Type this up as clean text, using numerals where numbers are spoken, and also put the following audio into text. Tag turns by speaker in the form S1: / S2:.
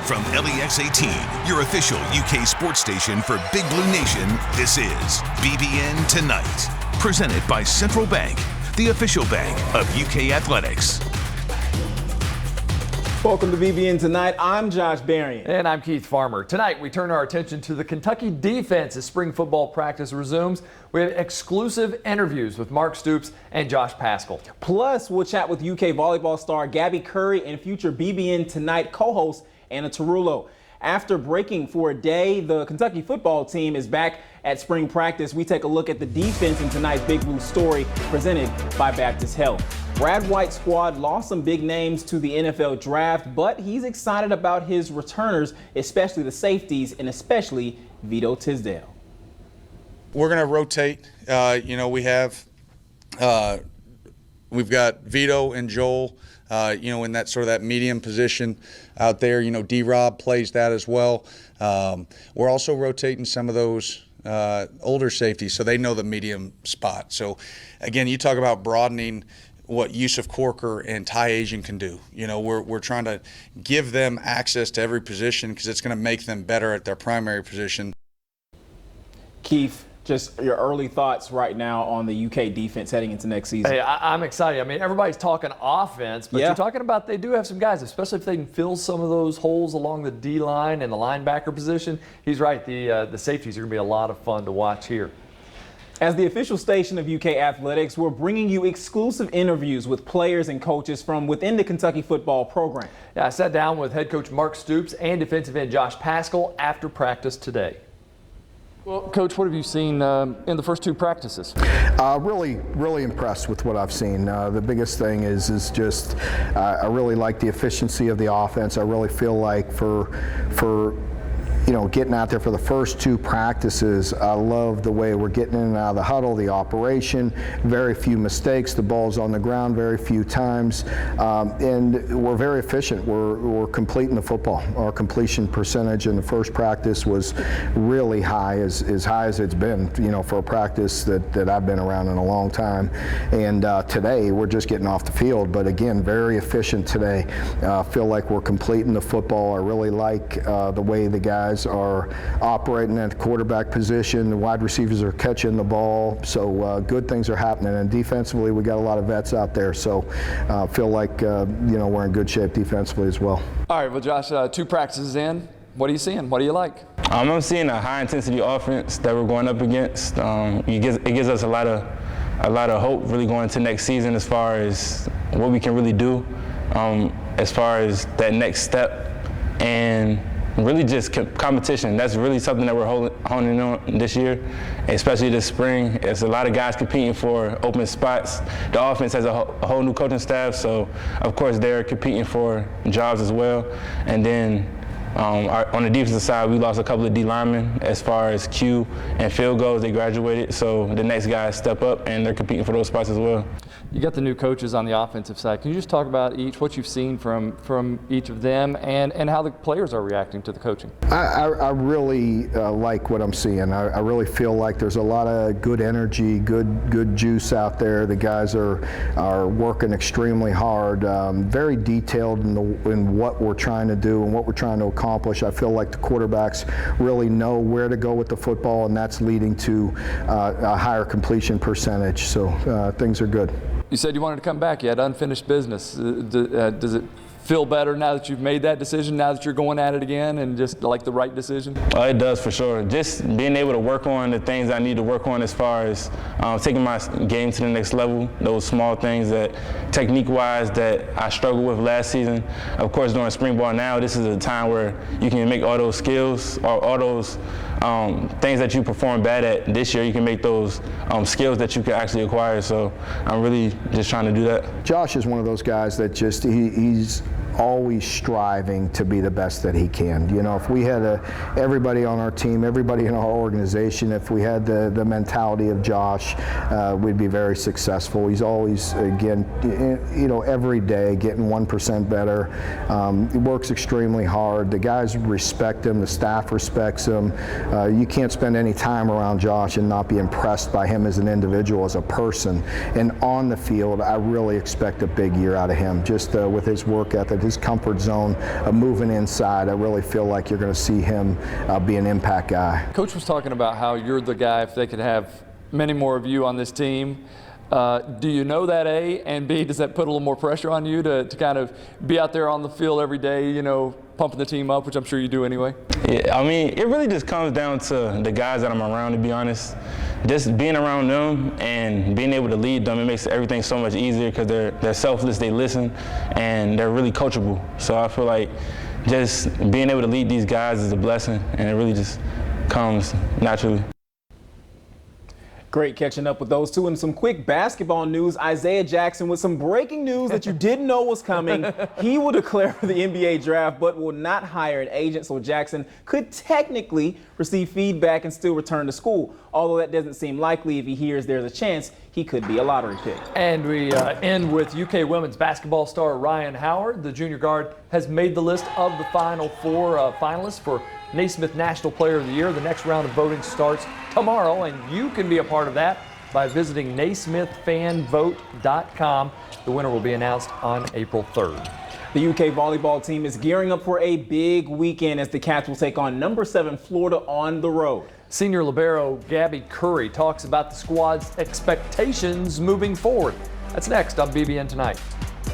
S1: From LEX 18, your official UK sports station for Big Blue Nation, this is BBN Tonight. Presented by Central Bank, the official bank of UK Athletics.
S2: Welcome to BBN Tonight. I'm Josh Berrien.
S3: And I'm Keith Farmer. Tonight, we turn our attention to the Kentucky defense as spring football practice resumes. We have exclusive interviews with Mark Stoops and Josh Paschal.
S2: Plus, we'll chat with UK volleyball star Gabby Curry and future BBN Tonight co-host Anna Tarullo. After breaking for a day, the Kentucky football team is back at spring practice. We take a look at the defense in tonight's Big Blue story presented by Baptist Health. Brad White's squad lost some big names to the NFL draft, but he's excited about his returners, especially the safeties and especially Vito Tisdale.
S4: We're going to rotate. We've got Vito and Joel, in that sort of that medium position out there. D-Rob plays that as well. We're also rotating some of those older safeties, so they know the medium spot. So, again, you talk about broadening what Yusuf Corker and Ty Asian can do. We're trying to give them access to every position because it's going to make them better at their primary position.
S2: Keith, just your early thoughts right now on the UK defense heading into next season.
S3: Hey, I'm excited. I mean, everybody's talking offense, but you're talking about they do have some guys, especially if they can fill some of those holes along the D-line and the linebacker position. He's right. The safeties are going to be a lot of fun to watch here.
S2: As the official station of UK Athletics, we're bringing you exclusive interviews with players and coaches from within the Kentucky football program.
S3: Yeah, I sat down with head coach Mark Stoops and defensive end Josh Paschal after practice today. Well, Coach, what have you seen in the first two practices?
S5: Really impressed with what I've seen. The biggest thing is just I really like the efficiency of the offense. I really feel like for getting out there for the first two practices, I love the way we're getting in and out of the huddle, the operation, very few mistakes, the ball's on the ground very few times, and we're very efficient. We're completing the football. Our completion percentage in the first practice was really high, as high as it's been, for a practice that I've been around in a long time. And today, we're just getting off the field, but again, very efficient today. Feel like we're completing the football. I really like the way the guys are operating at the quarterback position. The wide receivers are catching the ball, so good things are happening. And defensively, we got a lot of vets out there, so feel like we're in good shape defensively as well.
S3: All right, well, Josh, two practices in. What are you seeing? What do you like?
S6: I'm seeing a high-intensity offense that we're going up against. It gives us a lot of hope really going into next season as far as what we can really do, as far as that next step, and really just competition. That's really something that we're honing on this year, especially this spring. It's a lot of guys competing for open spots. The offense has a whole new coaching staff, so of course they're competing for jobs as well. And then on the defensive side, we lost a couple of D linemen as far as Q and field goals. They graduated, so the next guys step up and they're competing for those spots as well.
S3: You got the new coaches on the offensive side. Can you just talk about each, what you've seen from each of them, and how the players are reacting to the coaching?
S5: I really like what I'm seeing. I really feel like there's a lot of good energy, good juice out there. The guys are working extremely hard, very detailed in what we're trying to do and what we're trying to accomplish. I feel like the quarterbacks really know where to go with the football, and that's leading to a higher completion percentage. So things are good.
S3: You said you wanted to come back. You had unfinished business. Does it feel better now that you've made that decision, now that you're going at it again, and just like the right decision?
S6: It does for sure. Just being able to work on the things I need to work on as far as taking my game to the next level, those small things that technique-wise that I struggled with last season. Of course, during spring ball now, this is a time where you can make all those skills or all those things that you perform bad at this year, you can make those skills that you can actually acquire. So I'm really just trying to do that.
S5: Josh is one of those guys that just he's always striving to be the best that he can. If we had everybody on our team, everybody in our organization, if we had the mentality of Josh, we'd be very successful. He's always, again, every day getting 1% better. He works extremely hard. The guys respect him. The staff respects him. You can't spend any time around Josh and not be impressed by him as an individual, as a person. And on the field, I really expect a big year out of him, just with his work ethic, of his comfort zone of moving inside. I really feel like you're going to see him be an impact guy.
S3: Coach was talking about how you're the guy if they could have many more of you on this team. Do you know that, A? And B, does that put a little more pressure on you to kind of be out there on the field every day, you know, pumping the team up, which I'm sure you do anyway?
S6: Yeah, I mean, it really just comes down to the guys that I'm around, to be honest. Just being around them and being able to lead them, it makes everything so much easier because they're selfless, they listen, and they're really coachable. So I feel like just being able to lead these guys is a blessing, and it really just comes naturally.
S2: Great catching up with those two. And some quick basketball news. Isaiah Jackson with some breaking news that you didn't know was coming. He will declare for the NBA draft but will not hire an agent, so Jackson could technically receive feedback and still return to school. Although that doesn't seem likely if he hears there's a chance he could be a lottery pick.
S3: And we end with UK women's basketball star Rhyne Howard. The junior guard has made the list of the final four finalists for Naismith National Player of the Year. The next round of voting starts tomorrow, and you can be a part of that by visiting naismithfanvote.com. The winner will be announced on April 3rd.
S2: The UK volleyball team is gearing up for a big weekend as the Cats will take on number 7 Florida on the road.
S3: Senior libero Gabby Curry talks about the squad's expectations moving forward. That's next on BBN Tonight.